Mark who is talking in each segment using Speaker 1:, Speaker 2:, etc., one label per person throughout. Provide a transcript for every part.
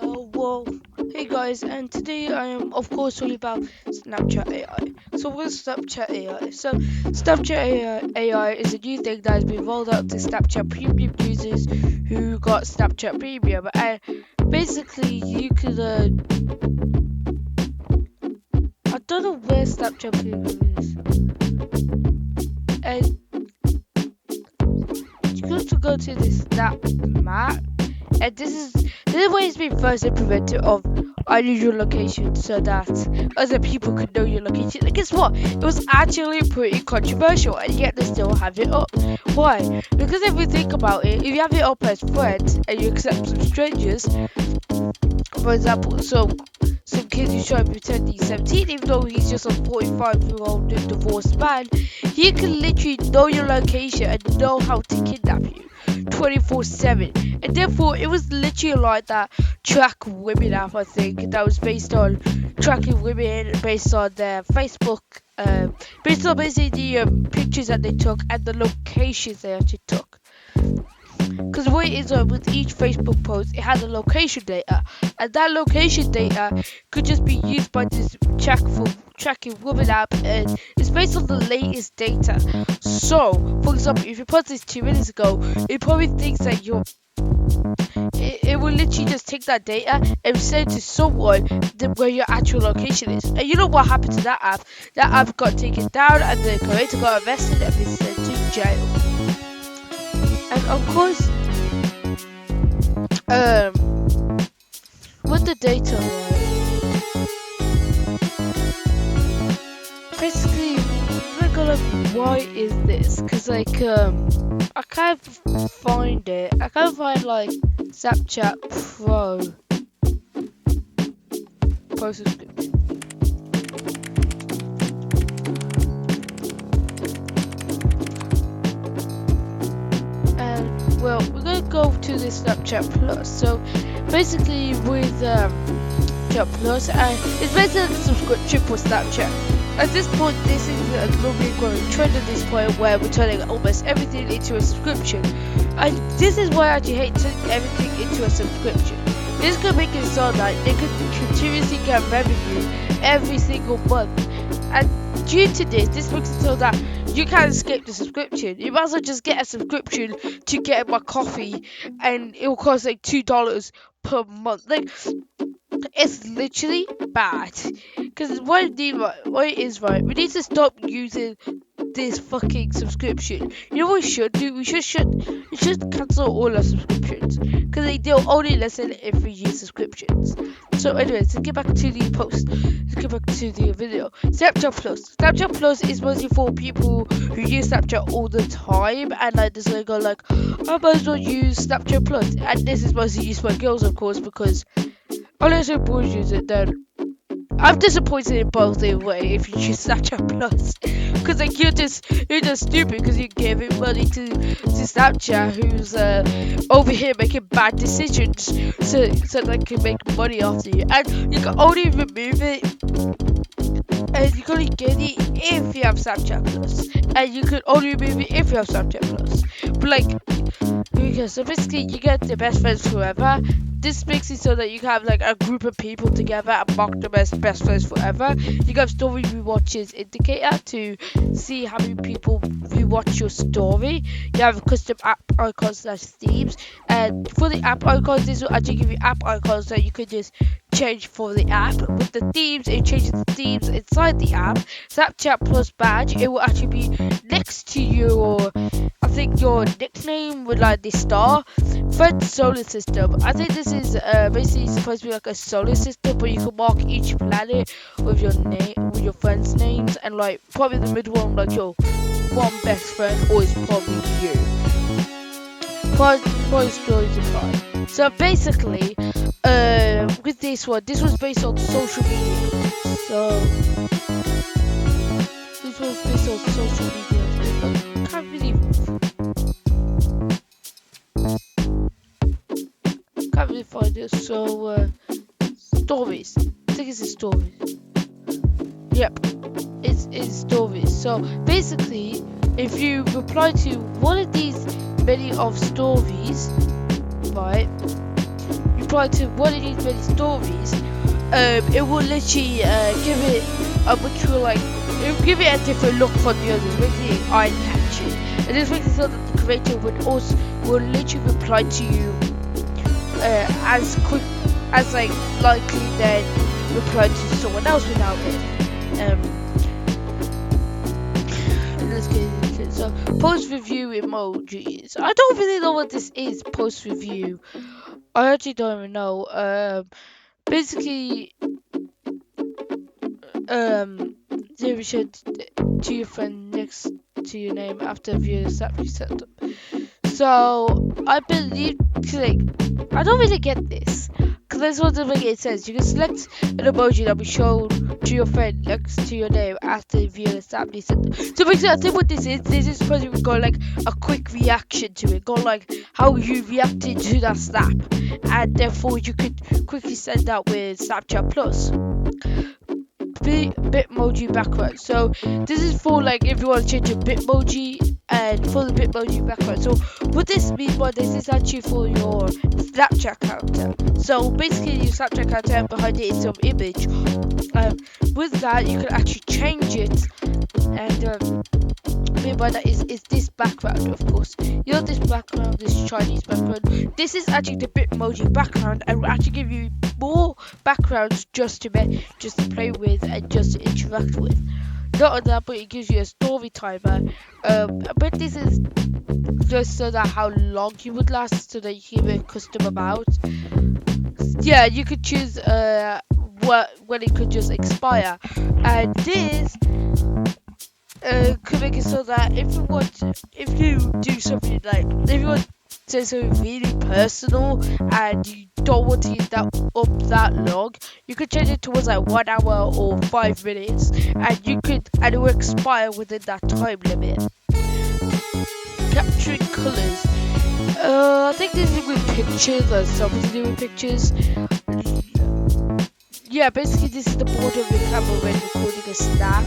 Speaker 1: Well, hey guys, and today I am, of course, talking about Snapchat AI. So, what is Snapchat AI? So, Snapchat AI is a new thing that has been rolled out to Snapchat Premium users who got Snapchat Premium. And basically, you could, I don't know where Snapchat Premium is. And you have to go to the Snap map. And this is where it's been first implemented of unusual location so that other people could know your location. And guess what? It was actually pretty controversial, and yet they still have it up. Why? Because if you think about it, if you have it up as friends and you accept some strangers, for example, some kid who's trying to pretend he's 17, even though he's just a 45-year-old divorced man, he can literally know your location and know how to kidnap you 24/7. And therefore, it was literally like that track women app, I think, that was based on tracking women based on their Facebook, based on basically the pictures that they took and the locations they actually took. Because what it is with each Facebook post, it has a location data, and that location data could just be used by this tracking woman app, and it's based on the latest data. So, for example, if you post this 2 minutes ago, it probably thinks that it will literally just take that data and send it to someone where your actual location is. And you know what happened to that app? That app got taken down, and the creator got arrested and been sent to jail. And of course, with the data, basically, we're gonna why is this? Cause I can't find it. I can't find like Snapchat Pro subscription. Well, we're gonna go to the Snapchat Plus. So basically, with Snapchat Plus, it's basically a subscription for Snapchat. At this point, this is a globally growing trend at this point where we're turning almost everything into a subscription. And this is why I actually hate turning everything into a subscription. This could make it so that they could continuously get revenue every single month. And due to this makes it so that you can't escape the subscription. You might as well just get a subscription to get my coffee, and it will cost like $2 per month. Like, it's literally bad. Because what it is, right? We need to stop using this fucking subscription. You know what we should do? We should cancel all our subscriptions, because they'll only listen if we use subscriptions. So anyways, let's get back to the post. Let's get back to the video. Snapchat Plus. Snapchat Plus is mostly for people who use Snapchat all the time, and like this way go like, I might as well use Snapchat Plus. And this is mostly used by girls, of course, because unless your boys use it, then I'm disappointed in both in a way if you choose Snapchat Plus, because like you're just stupid because you're giving money to Snapchat, who's over here making bad decisions so they can make money off you, and you can only remove it and you can only get it if you have Snapchat Plus, and you can only remove it if you have Snapchat Plus. But like, because so basically you get the best friends forever. This makes it so that you can have like a group of people together and mark them as best friends forever. You can have story rewatches indicator to see how many people rewatch your story. You have custom app icons / themes, and for the app icons, this will actually give you app icons that you could just change for the app. With the themes, it changes the themes inside the app. Snapchat Plus badge, it will actually be next to your, I think, your nickname with like the star. Friend solar system. I think this is basically supposed to be like a solar system, but you can mark each planet with your name, with your friends' names, and like probably the middle one, like your one best friend, or it's probably you. Probably stories are fine. So basically, with this one, this was based on social media. So this was based on social media. I can't really find it. So stories. I think it's stories. Yep, it's stories. So basically, if you reply to one of these many of stories, right, you apply to one of these many stories, it will literally give it a much more like, it will give it a different look from the others, making it eye-catching. And this makes it so that the creator will literally reply to you as quick as like likely then reply to someone else without it. Let's get into it. So post review emojis. I don't really know what this is. Post review. I actually don't even know. Basically, you should to your friend next to your name after viewing the snap you set up. So I believe, like, I don't really get this. Because that's what the thing it says. You can select an emoji that will show to your friend next to your name after viewing the snap you sent. So basically, I think what this is supposed to go like a quick reaction to it. Go like how you reacted to that snap. And therefore you could quickly send that with Snapchat Plus. Bitmoji background. So this is for like if you want to change a Bitmoji and for the Bitmoji background. So what this means by this is actually for your Snapchat character. So basically your Snapchat character and behind it is some image. With that you can actually change it, and mean by that is this background, of course. You know this background, this Chinese background. This is actually the Bitmoji background, and will actually give you more backgrounds just to play with and just to interact with. Not only that, but it gives you a story timer. But this is just so that how long you would last, so that you can give a custom amount. Yeah, you could choose when it could just expire, and this could make it so that if you do something like, if you want to say something really personal and you don't want to use that up that long, you could change it towards like 1 hour or 5 minutes, and it will expire within that time limit. Capturing colors. I think this is with pictures, or something to do with pictures. Yeah, basically this is the border of the camera when recording a snap.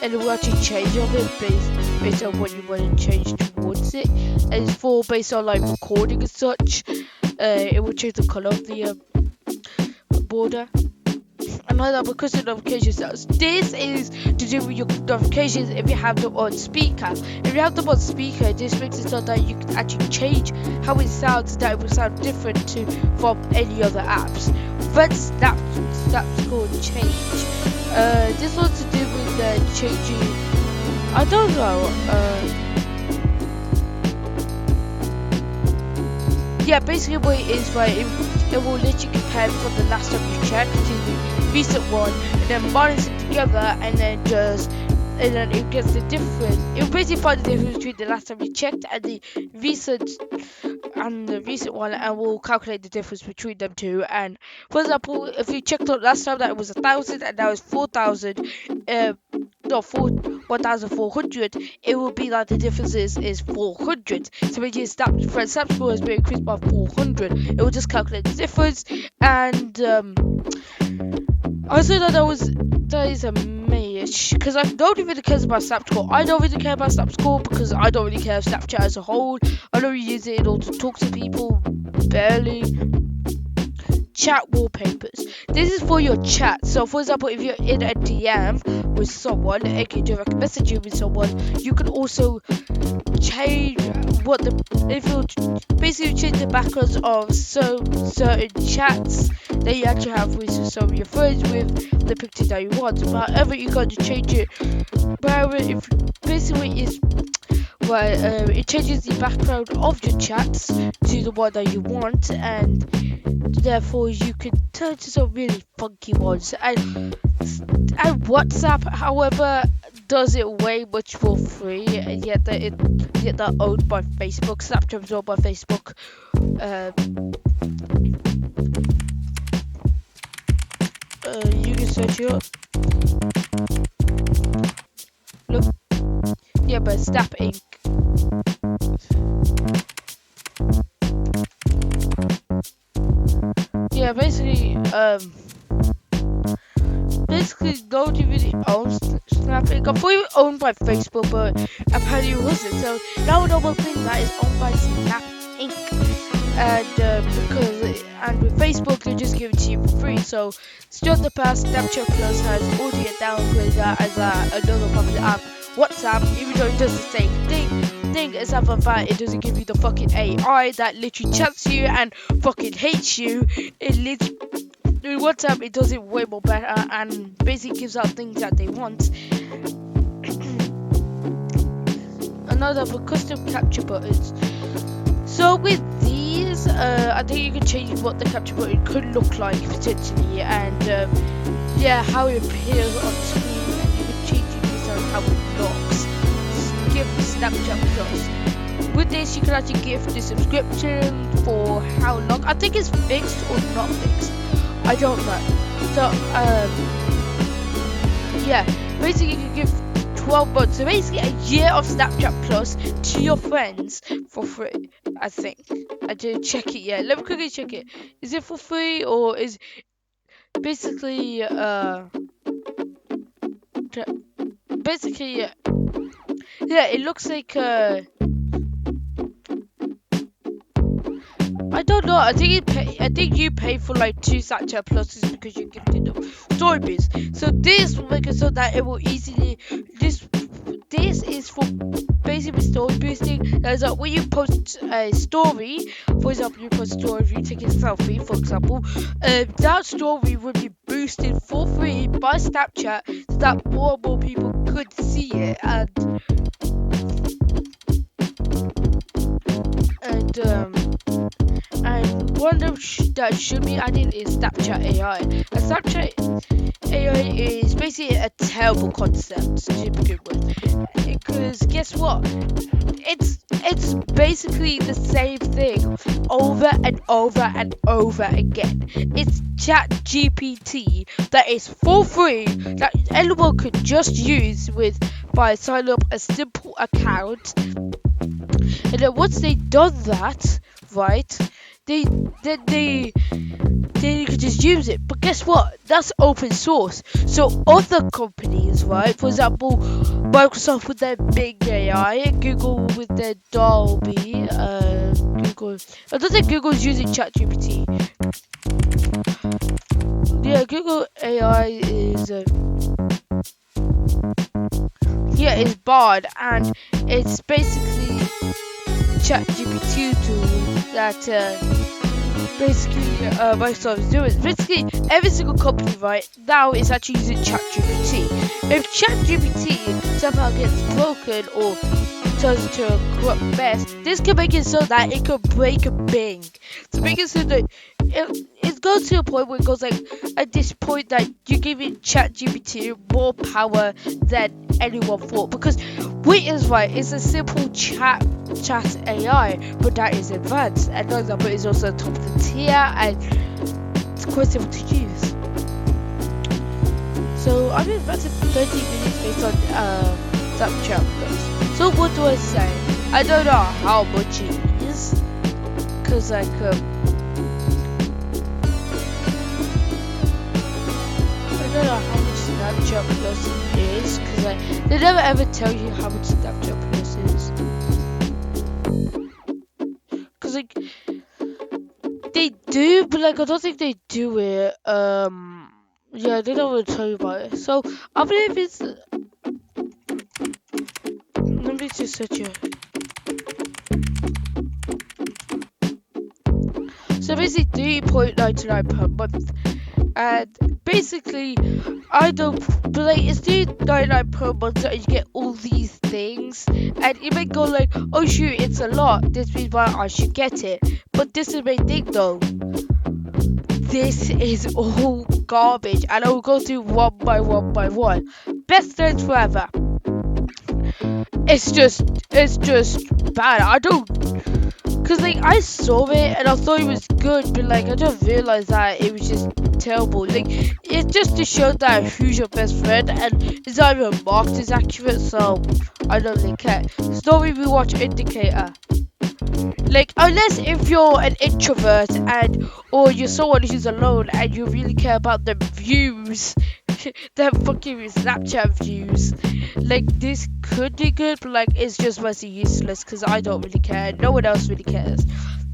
Speaker 1: And it will actually change of it based on what you want to change towards it. And it's for based on like recording and such. It will change the color of the border. Another because of notification sounds. This is to do with your notifications if you have them on speaker. If you have them on speaker, this makes it so that you can actually change how it sounds, that it will sound different from any other apps. But Snap's called change. This one's to do with changing. I don't know. Yeah, basically what it is, right? It will literally compare from the last time you checked to the recent one, and then minus it together, and then it gets the difference. It will basically find the difference between the last time you checked and the recent one, and will calculate the difference between them two. And for example, if you checked out last time that it was 1,000 and now it's 4,000, 1,400, it will be like the difference is 400. So when you Snap score has been increased by 400, it will just calculate the difference. And I said that is a mage, because I don't really care about Snap score. I don't really care about Snap score because I don't really care of Snapchat as a whole. I don't really use it in order to talk to people, barely. Chat wallpapers. This is for your chat. So for example, if you're in a DM with someone, aka direct messaging with someone, you can also change if you basically change the backgrounds of certain chats that you actually have with some of your friends with the picture that you want. However, you got to change it. However, if basically it changes the background of your chats to the one that you want, and therefore you can turn to some really funky ones. And WhatsApp, however, does it way much for free, and yet they're owned by Facebook. Snapchat is owned by Facebook. You can search it up. Look, yeah, but Snap Inc. Yeah, basically nobody really owns Snap Inc. I thought it was owned by Facebook, but apparently it wasn't. So now we know one thing that is owned by Snap Inc. and with Facebook they just give it to you for free. So still in the past, Snapchat Plus has already downgraded as another popular app. WhatsApp, even though it does the same thing except for that it doesn't give you the fucking AI that literally chats you and fucking hates you. It literally in WhatsApp it does it way more better and basically gives out things that they want. Another for custom capture buttons. So with these, I think you can change what the capture button could look like potentially, and yeah, how it appears on screen, and you can change it based on how it looks. Give Snapchat Plus. With this, you can actually give the subscription for how long. I think it's fixed or not fixed. I don't know. So yeah, basically you can give 12 months, so basically a year of Snapchat Plus to your friends for free. I think I didn't check it yet. Let me quickly check it. Is it for free or is basically basically yeah, it looks like I don't know. I think you pay for like 2 Snapchat Pluses because you gifted them stories. So this will make it so that it will easily this is for basically story boosting. There's when you post a story, for example, you post a story if you take a selfie, for example, that story will be boosted for free by Snapchat so that more and more people could see it and one of that should be added is Snapchat AI. And Snapchat AI is basically a terrible concept to begin with, because guess what? It's basically the same thing over and over and over again. It's ChatGPT that is for free that anyone could just use by signing up a simple account. And then once they've done that, right, they could just use it. But guess what? That's open source. So other companies, right, for example, Microsoft with their Bing AI, Google with their Dolby, Google. I don't think Google's using ChatGPT. Yeah, Google AI is is Bard, and it's basically ChatGPT tool that basically Microsoft is doing. Basically, every single company right now is actually using ChatGPT. If ChatGPT somehow gets broken or turns into a corrupt mess, this can make it so that it could break a Bing. To make it so that it goes to a point where it goes like at this point that you give it ChatGPT more power than anyone thought, because wait is right, it's a simple chat AI, but that is advanced, and for example it's also top of the tier and it's quite simple to use. So I mean that's 30 minutes based on Snapchat Plus. So what do I say? I don't know how much it is, because like I don't know how much Snapchat Plus is, because they never ever tell you how much Snapchat Plus is. Because like they do, but like I don't think they do it. Yeah, they don't really tell you about it. So I believe it's. Let me just search it. So basically 3.99 per month. And basically, I don't, but like it's $3.99 per month, and you get all these things, and you may go like, oh shoot, it's a lot, this means why I should get it. But this is my thing though, this is all garbage, and I will go through one by one. Best friends forever. It's just bad. I don't. Cause like I saw it and I thought it was good, but like I just realized that it was just terrible. Like it's just to show that who's your best friend, and it's not even marked as accurate, so I don't really care. Story rewatch indicator. Like unless if you're an introvert or you're someone who's alone and you really care about the views, the fucking Snapchat views, like this could be good, but like it's just mostly useless because I don't really care. No one else really cares.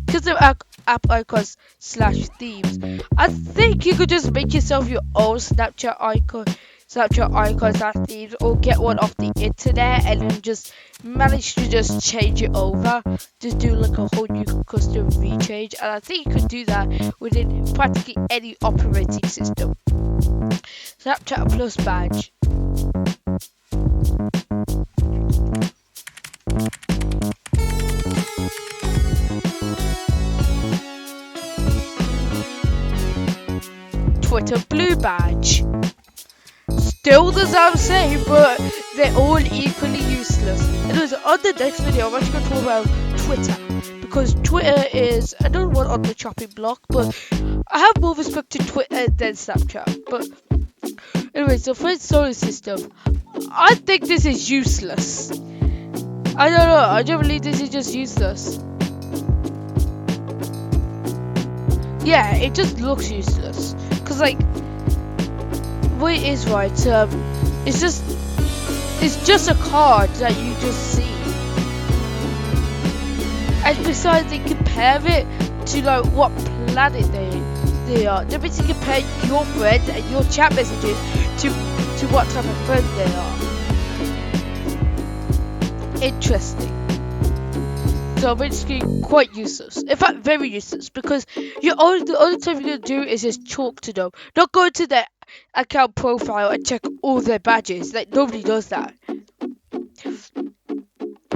Speaker 1: custom app icons slash themes. I think you could just make yourself your own Snapchat icons slash themes, or get one off the internet and then just manage to just change it over. Just do like a whole new custom rechange, and I think you could do that within practically any operating system. Snapchat Plus badge. Twitter Blue badge. Still the same, but they're all equally useless. Anyways, on the next video, I'm actually going to talk about Twitter, because Twitter is another one on the chopping block, but I have more respect to Twitter than Snapchat. But anyways, the first story system, I think this is useless. I don't know, I don't believe this is just useless. Yeah, it just looks useless. Cause like, what it is, right? It's just a card that you just see. And besides, they compare it to like what planet they are. They basically compare your friends and your chat messages to what type of friend they are. Interesting. So basically quite useless. In fact, very useless, because the only time you're gonna do is just talk to them. Not go to their account profile and check all their badges. Like, nobody does that.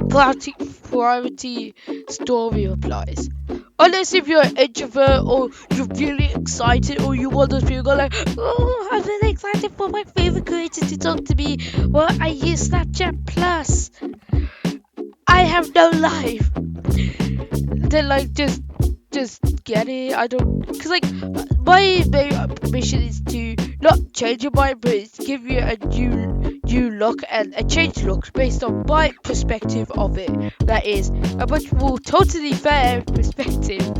Speaker 1: Priority story replies. Unless if you're an introvert or you're really excited, or you want those people go like, oh, I'm really excited for my favorite creator to talk to me. Well, I use Snapchat Plus. I have no life. Then like just get it. I don't, cause like my main mission is to not change your mind, but it's give you a new look and a changed look based on my perspective of it. That is a much more totally fair perspective.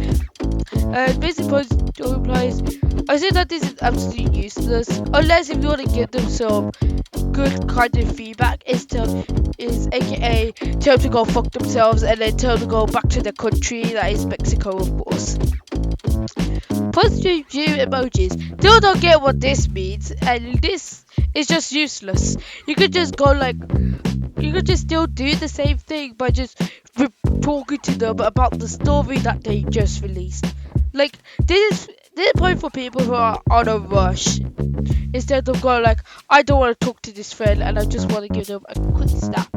Speaker 1: Basic post replies. I say that this is absolutely useless, unless if you want to give them some good kind of feedback. Is aka tell them to go fuck themselves, and then tell them to go back to the country, that is Mexico, of course. Positive view emojis. Still don't get what this means, and this is just useless. You could just go like, you could just still do the same thing by just talking to them about the story that they just released. Like, this is point for people who are on a rush, instead of going like, I don't want to talk to this friend and I just want to give them a quick snap.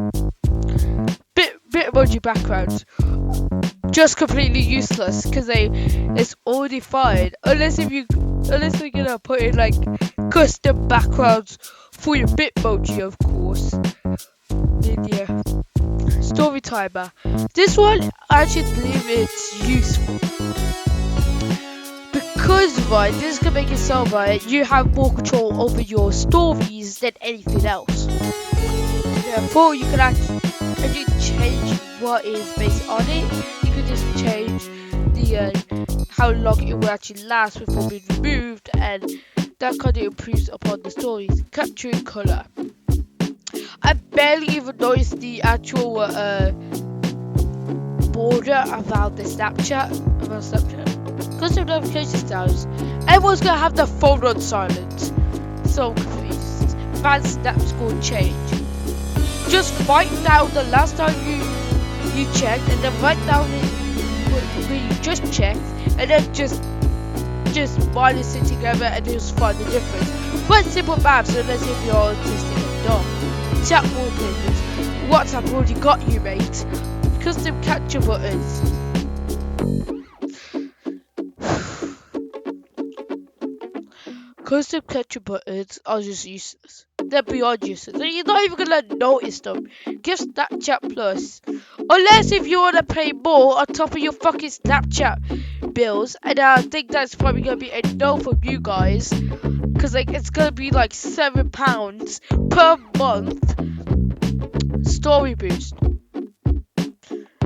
Speaker 1: Bit emoji background, just completely useless, because it's already fine, unless they're gonna put in like custom backgrounds for your Bitmoji, of course. Then yeah, story timer. This one I actually believe it's useful, because right, this can make it so right, you have more control over your stories than anything else. Therefore, you can actually change what is based on it. You can just change the how long it will actually last before being removed, and that kind of improves upon the stories. Capturing color. I barely even noticed the actual border around Snapchat. Custom notification styles. Everyone's gonna have their phone on silent. So confused. Bad snap score change. Just write down the last time you checked, and then write down when you just checked, and then just minus it together and just find the difference. Quite simple maths, unless if you're autistic and dumb. Chat wallpapers. WhatsApp already got you, mate. Custom capture buttons. Custom capture buttons are just useless. They're beyond useless. You're not even gonna notice them. Give Snapchat Plus. Unless if you wanna pay more on top of your fucking Snapchat bills, and I think that's probably gonna be a no from you guys, cause like it's gonna be like £7 per month. Story boost.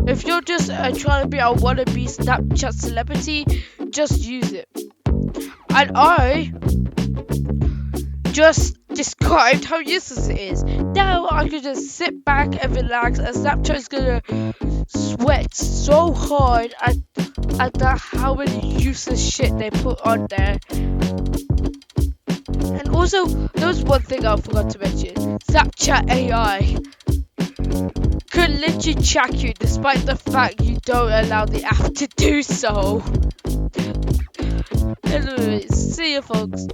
Speaker 1: If you're just trying to be a wannabe Snapchat celebrity, just use it. And I just described how useless it is. Now I can just sit back and relax, and Snapchat is gonna sweat so hard and at that how many useless shit they put on there. And also, there was one thing I forgot to mention. Snapchat AI could literally track you despite the fact you don't allow the app to do so. Anyways, see you folks.